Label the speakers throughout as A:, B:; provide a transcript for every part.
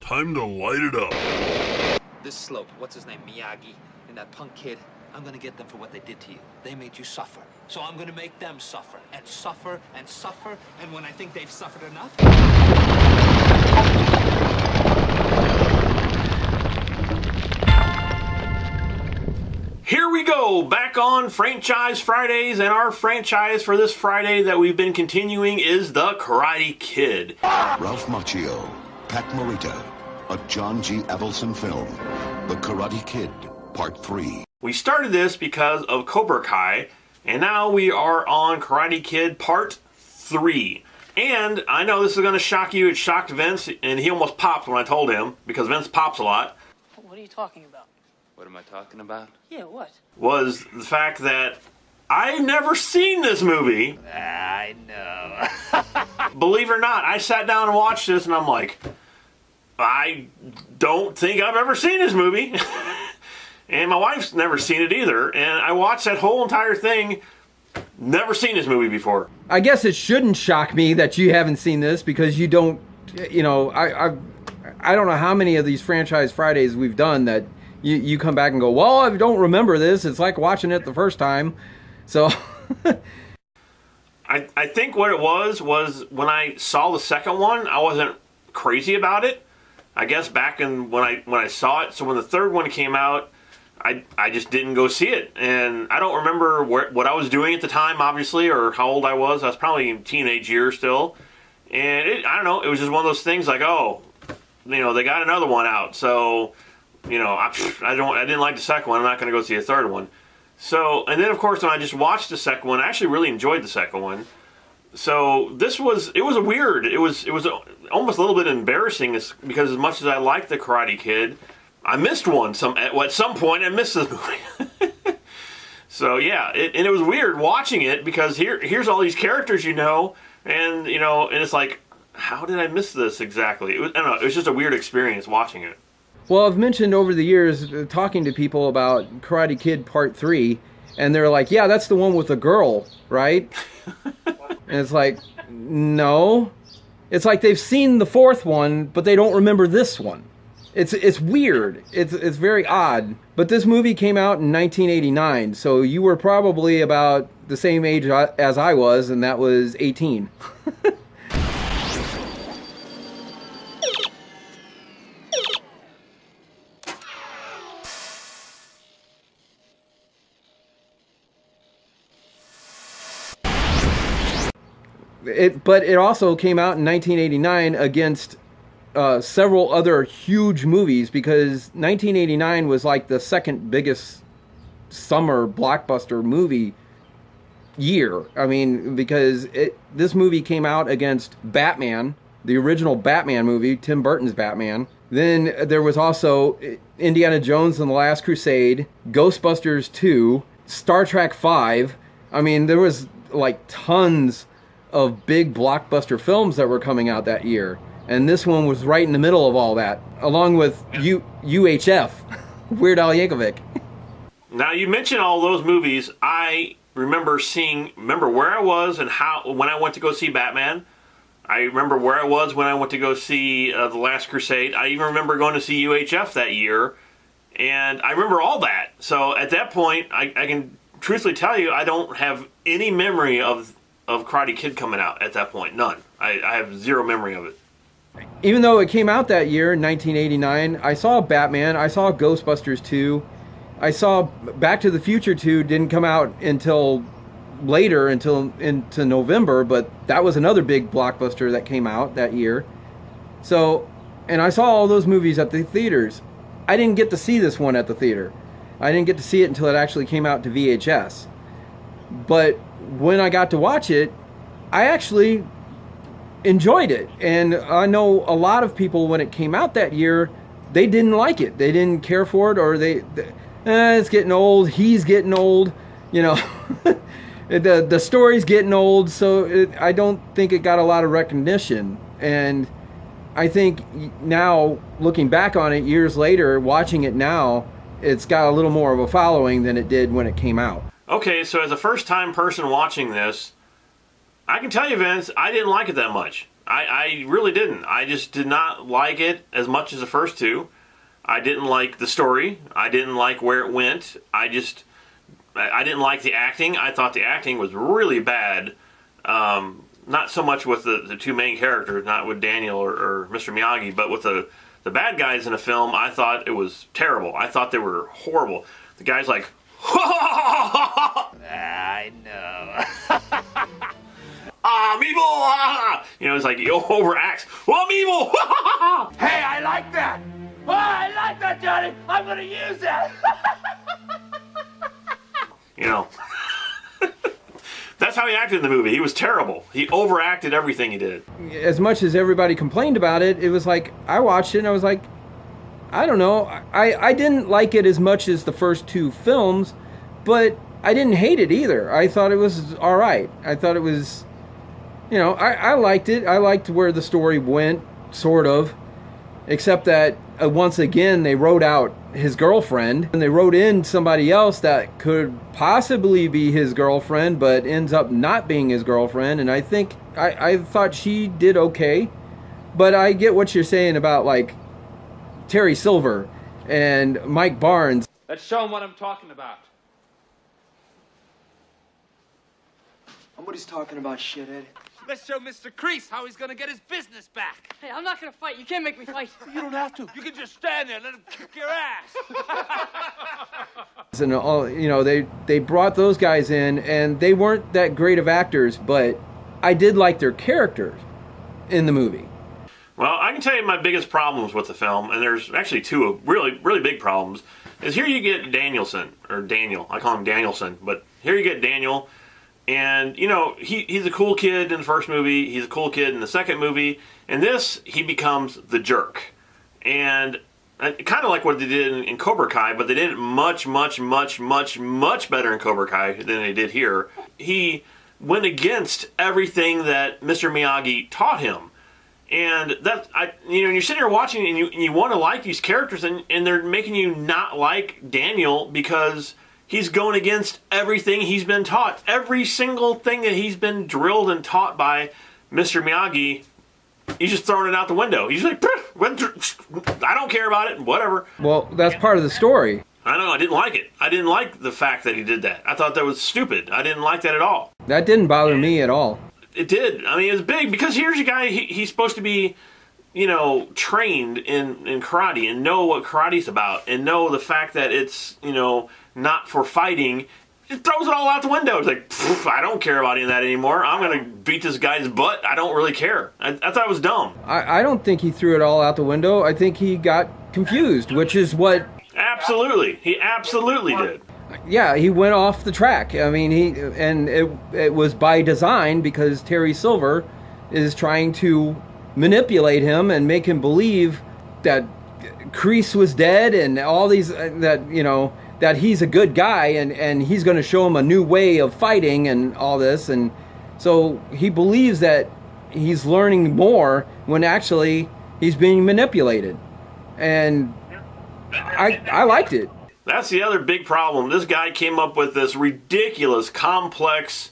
A: Time to light it up.
B: This slope, what's his name, Miyagi, and that punk kid, I'm gonna get them for what they did to you. They made you suffer. So I'm gonna make them suffer, and suffer, and suffer, and when I think they've suffered enough...
C: Here we go, back on Franchise Fridays, and our franchise for this Friday that we've been continuing is The Karate Kid.
D: Ralph Macchio, Pat Morita, a John G. Avildsen film, The Karate Kid, Part 3.
C: We started this because of Cobra Kai, and now we are on Karate Kid Part 3. And I know this is going to shock you, it shocked Vince, and he almost popped when I told him, because Vince pops a lot.
E: What are you talking about?
B: What am I talking about?
E: Yeah, what?
C: Was the fact that I've never seen this movie.
B: I know.
C: Believe it or not, I sat down and watched this, and I'm like, I don't think I've ever seen this movie. And my wife's never seen it either. And I watched that whole entire thing, never seen this movie before.
F: I guess it shouldn't shock me that you haven't seen this because you don't, you know, I don't know how many of these Franchise Fridays we've done that you come back and go, well, I don't remember this. It's like watching it the first time. So
C: I think what it was when I saw the second one, I wasn't crazy about it. I guess back in when I saw it. So when the third one came out, I just didn't go see it. And I don't remember what I was doing at the time, obviously, or how old I was. I was probably in teenage years still. And I don't know, it was just one of those things like, oh, you know, they got another one out. So, you know, I didn't like the second one. I'm not going to go see a third one. So, and then of course when I just watched the second one, I actually really enjoyed the second one. So it was weird. It was almost a little bit embarrassing because as much as I liked the Karate Kid, I missed one. At some point I missed this movie. So yeah, and it was weird watching it because here's all these characters, you know, and it's like, how did I miss this exactly? I don't know. It was just a weird experience watching it.
F: Well, I've mentioned over the years talking to people about Karate Kid Part 3, and they're like, yeah, that's the one with the girl, right? And it's like, no. It's like they've seen the fourth one, but they don't remember this one. It's weird. It's very odd. But this movie came out in 1989, so you were probably about the same age as I was, and that was 18. But it also came out in 1989 against several other huge movies because 1989 was like the second biggest summer blockbuster movie year. I mean, because this movie came out against Batman, the original Batman movie, Tim Burton's Batman. Then there was also Indiana Jones and the Last Crusade, Ghostbusters 2, Star Trek 5. I mean, there was like tons of big blockbuster films that were coming out that year. And this one was right in the middle of all that, along with UHF, Weird Al Yankovic.
C: Now, you mentioned all those movies. I remember where I was and when I went to go see Batman. I remember where I was when I went to go see The Last Crusade. I even remember going to see UHF that year. And I remember all that. So at that point, I can truthfully tell you, I don't have any memory of Karate Kid coming out at that point. None. I have zero memory of it.
F: Even though it came out that year, 1989, I saw Batman, I saw Ghostbusters 2, I saw Back to the Future 2 didn't come out until later, into November, but that was another big blockbuster that came out that year. So, and I saw all those movies at the theaters. I didn't get to see this one at the theater. I didn't get to see it until it actually came out to VHS. But when I got to watch it, I actually enjoyed it. And I know a lot of people, when it came out that year, they didn't like it. They didn't care for it, or it's getting old, he's getting old, you know. the story's getting old, so I don't think it got a lot of recognition. And I think now, looking back on it years later, watching it now, it's got a little more of a following than it did when it came out.
C: Okay, so as a first-time person watching this, I can tell you, Vince, I didn't like it that much. I really didn't. I just did not like it as much as the first two. I didn't like the story. I didn't like where it went. I didn't like the acting. I thought the acting was really bad. Not so much with the two main characters, not with Daniel or Mr. Miyagi, but with the bad guys in the film. I thought it was terrible. I thought they were horrible. The guy's like,
B: I know.
C: I'm evil! You know, it's like he overacts. Well, I'm evil!
B: Hey, I like that. Oh, I like that, Johnny. I'm gonna use that.
C: You know. That's how he acted in the movie. He was terrible. He overacted everything he did.
F: As much as everybody complained about it, it was like, I watched it and I was like, I don't know. I didn't like it as much as the first two films, but I didn't hate it either. I thought it was all right. I thought it was, you know, I liked it. I liked where the story went, sort of, except that once again they wrote out his girlfriend and they wrote in somebody else that could possibly be his girlfriend but ends up not being his girlfriend, and I think I thought she did okay, but I get what you're saying about like Terry Silver and Mike Barnes.
B: Let's show him what I'm talking about.
E: Nobody's talking about shit, Ed.
B: Let's show Mr. Kreese how he's gonna get his business back.
G: Hey, I'm not gonna fight. You can't make me fight.
B: You don't have to. You can just stand there and let him kick your ass.
F: And all, you know, they brought those guys in and they weren't that great of actors, but I did like their characters in the movie.
C: Well, I can tell you my biggest problems with the film, and there's actually two really, really big problems, is here you get Danielson, or Daniel. I call him Danielson, but here you get Daniel. And, you know, he's a cool kid in the first movie. He's a cool kid in the second movie. In this, he becomes the jerk. And kind of like what they did in Cobra Kai, but they did it much, much, much, much, much better in Cobra Kai than they did here. He went against everything that Mr. Miyagi taught him. And that, you know, you're sitting here watching and you want to like these characters, and they're making you not like Daniel because he's going against everything he's been taught. Every single thing that he's been drilled and taught by Mr. Miyagi, he's just throwing it out the window. He's like, I don't care about it, whatever.
F: Well, that's part of the story.
C: I know, I didn't like it. I didn't like the fact that he did that. I thought that was stupid. I didn't like that at all.
F: That didn't bother me at all.
C: It did. I mean, it was big because here's a guy, he's supposed to be, you know, trained in karate and know what karate's about and know the fact that it's, you know, not for fighting. It throws it all out the window. It's like, I don't care about any of that anymore. I'm going to beat this guy's butt. I don't really care. I thought it was dumb.
F: I don't think he threw it all out the window. I think he got confused, which is what...
C: Absolutely. He absolutely did.
F: Yeah, he went off the track. I mean, it was by design because Terry Silver is trying to manipulate him and make him believe that Kreese was dead and all these, that, you know, that he's a good guy and he's going to show him a new way of fighting and all this. And so he believes that he's learning more when actually he's being manipulated. And I liked it.
C: That's the other big problem. This guy came up with this ridiculous, complex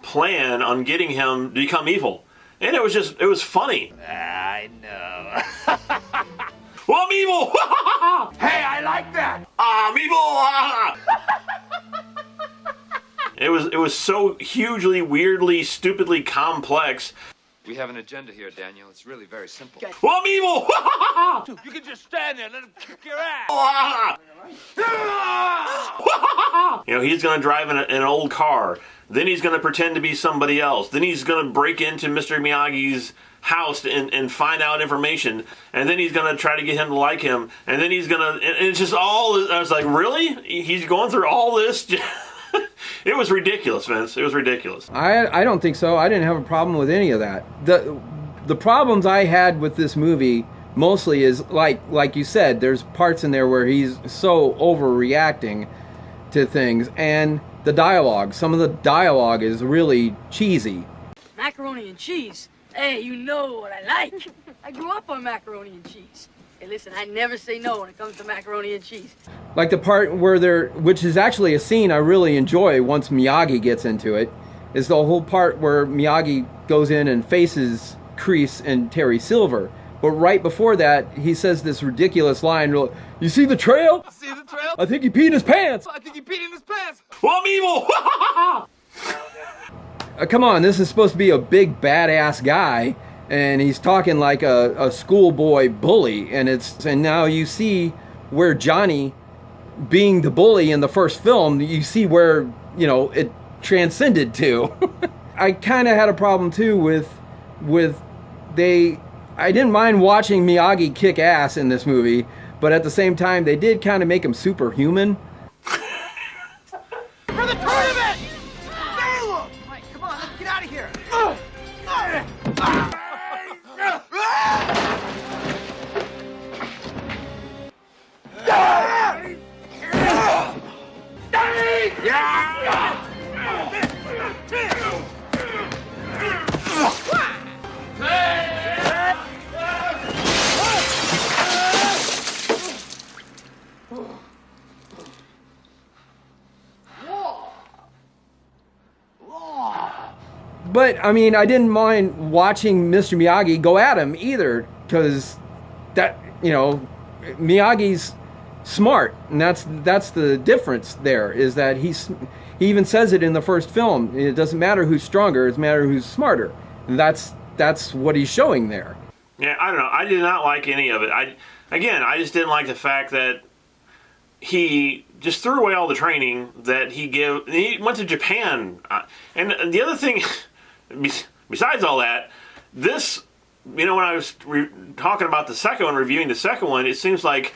C: plan on getting him to become evil. And it was funny.
B: I know.
C: Well, I'm evil!
B: Hey, I like that.
C: I'm evil! It was so hugely, weirdly, stupidly complex.
H: We have an agenda here, Daniel. It's really very simple.
C: Well, I'm evil!
B: You can just stand there and let him kick your ass.
C: You know, he's going to drive in an old car. Then he's going to pretend to be somebody else. Then he's going to break into Mr. Miyagi's house and find out information. And then he's going to try to get him to like him. And then he's going to... And it's just all... I was like, really? He's going through all this? It was ridiculous, Vince. It was ridiculous.
F: I don't think so. I didn't have a problem with any of that. The problems I had with this movie mostly is, like you said, there's parts in there where he's so overreacting to things. And the dialogue. Some of the dialogue is really cheesy.
G: Macaroni and cheese? Hey, you know what I like. I grew up on macaroni and cheese. Hey, listen, I never say no when it comes to macaroni and cheese.
F: Like the part where which is actually a scene I really enjoy once Miyagi gets into it, is the whole part where Miyagi goes in and faces Kreese and Terry Silver. But right before that, he says this ridiculous line, "You see the trail?
A: See the trail?
F: I think he peed his pants."
A: I think he peed in his pants.
C: Well, I'm evil.
F: Come on, this is supposed to be a big badass guy, and he's talking like a schoolboy bully, and now you see where Johnny, being the bully in the first film, you see where, you know, it transcended to. I kind of had a problem too with I didn't mind watching Miyagi kick ass in this movie, but at the same time they did kind of make him superhuman.
A: For the tournament! Mike, come on, let's get out of here.
F: But I mean, I didn't mind watching Mr. Miyagi go at him either, because that, you know, Miyagi's smart, and that's the difference there, is that he even says it in the first film. It doesn't matter who's stronger, it matters who's smarter. And that's what he's showing there.
C: Yeah, I don't know. I did not like any of it. I just didn't like the fact that he just threw away all the training that he went to Japan. And the other thing, besides all that, this, you know, when I was talking about the second one, reviewing the second one, it seems like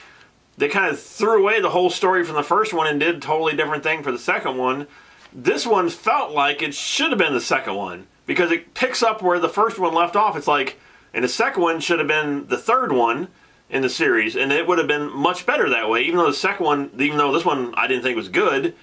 C: they kind of threw away the whole story from the first one and did a totally different thing for the second one. This one felt like it should have been the second one, because it picks up where the first one left off. It's like, and the second one should have been the third one in the series, and it would have been much better that way. Even though this one I didn't think was good,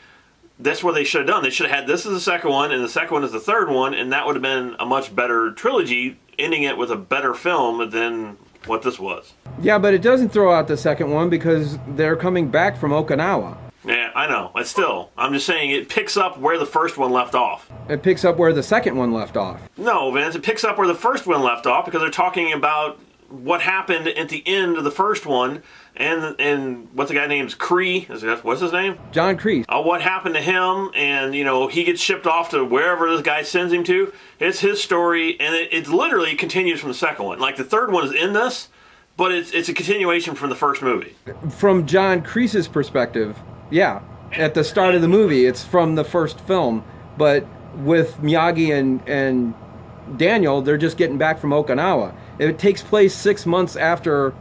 C: that's what they should have done. They should have had this as the second one, and the second one as the third one, and that would have been a much better trilogy, ending it with a better film than what this was.
F: Yeah, but it doesn't throw out the second one because they're coming back from Okinawa.
C: Yeah, I know. But still, I'm just saying it picks up where the first one left off.
F: It picks up where the second one left off.
C: No, Vince, it picks up where the first one left off, because they're talking about what happened at the end of the first one, and what's the guy named Kree? What's his name?
F: John Kreese.
C: What happened to him, and, you know, he gets shipped off to wherever this guy sends him to. It's his story, and it literally continues from the second one. Like, the third one is in this, but it's a continuation from the first movie.
F: From John Kreese's perspective, yeah, at the start of the movie, it's from the first film, but with Miyagi and Daniel, they're just getting back from Okinawa. It takes place 6 months after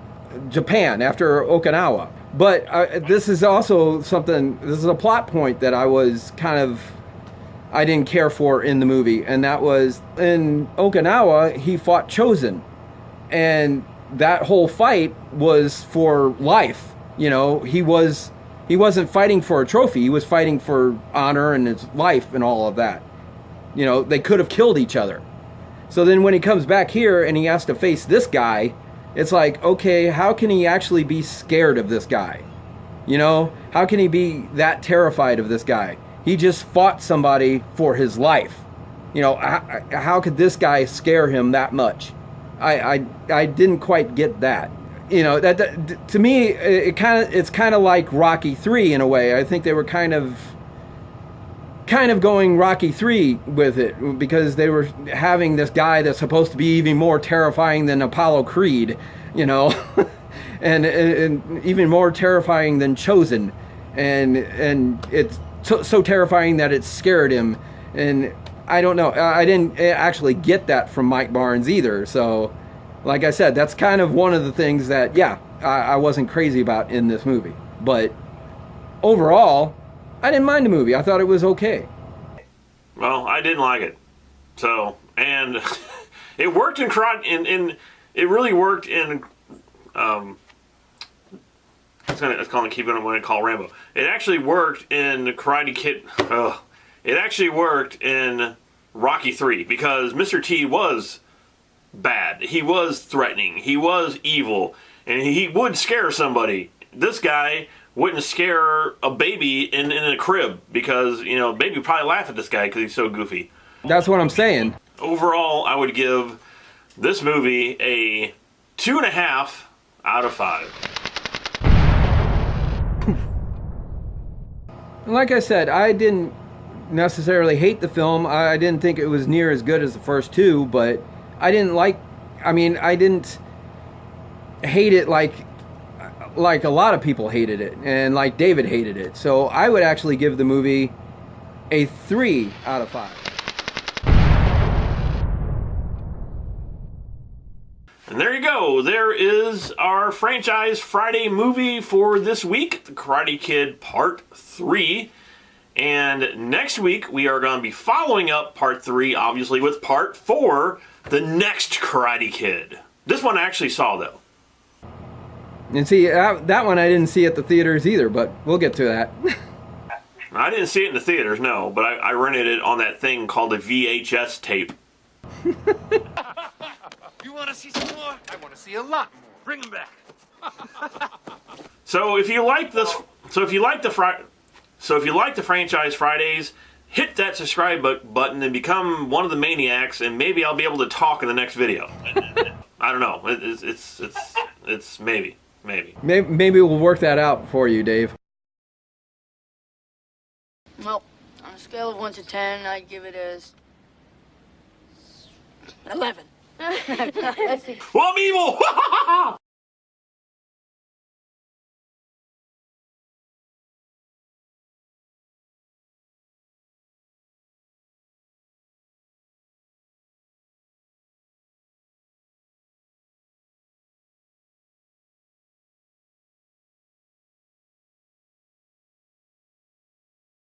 F: Japan, after Okinawa. But this is also something, this is a plot point that I didn't care for in the movie. And that was, in Okinawa, he fought Chosen. And that whole fight was for life. You know, he wasn't fighting for a trophy. He was fighting for honor and his life and all of that. You know, they could have killed each other. So then when he comes back here and he has to face this guy, it's like, okay, how can he actually be scared of this guy? You know, how can he be that terrified of this guy? He just fought somebody for his life. You know, how could this guy scare him that much? I didn't quite get that. You know, that to me, it's kind of like Rocky 3 in a way. I think they were kind of going Rocky 3 with it, because they were having this guy that's supposed to be even more terrifying than Apollo Creed, you know, and even more terrifying than Chosen, and it's so terrifying that it scared him. And I don't know, I didn't actually get that from Mike Barnes either. So, like I said, that's kind of one of the things that, yeah, I wasn't crazy about in this movie. But overall, I didn't mind the movie. I thought it was okay.
C: Well, I didn't like it. So, and it worked in it really worked in, it's calling keep it when I call Rambo. It actually worked in the Karate Kid. It actually worked in Rocky 3, because Mr. T was bad. He was threatening. He was evil, and he would scare somebody. This guy wouldn't scare a baby in a crib, because, you know, baby would probably laugh at this guy because he's so goofy.
F: That's what I'm saying.
C: Overall, I would give this movie a 2.5 out of 5.
F: Like I said, I didn't necessarily hate the film. I didn't think it was near as good as the first two, but I didn't hate it like a lot of people hated it, and like David hated it. So I would actually give the movie a 3 out of 5.
C: And there you go. There is our Franchise Friday movie for this week, The Karate Kid Part 3. And next week, we are going to be following up Part 3, obviously, with Part 4, The Next Karate Kid. This one I actually saw, though.
F: And see, that one I didn't see at the theaters either, but we'll get to that.
C: I didn't see it in the theaters, no, but I rented it on that thing called a VHS tape.
B: You want to see some more? I want to see a lot more. Bring them back.
C: So if you like this, if you like the Franchise Fridays, hit that subscribe button and become one of the maniacs, and maybe I'll be able to talk in the next video. I don't know. It's maybe.
F: Maybe we'll work that out for you, Dave.
G: Well, on a scale of 1 to 10, I'd give it as 11.
C: Well, I'm evil!